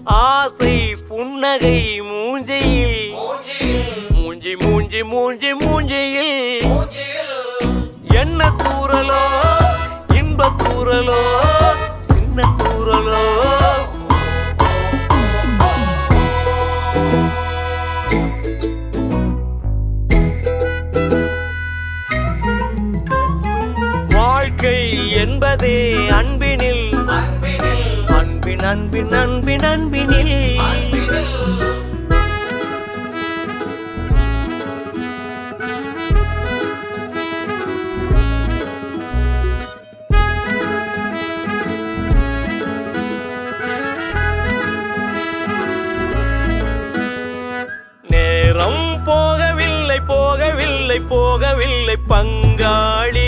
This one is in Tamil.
ஆசை புன்னகை மூஞ்சியில் மூஞ்சி மூஞ்சி மூஞ்சி மூஞ்சியில் என்ன தூரலோ இன்ப தூரலோ சின்ன தூரலோ வாழ்க்கை என்பதே அன்பினில் அன்பின் அன்பின் அன்பின் அன்பினில் நேரம் போகவில்லை போகவில்லை போகவில்லை பங்காளி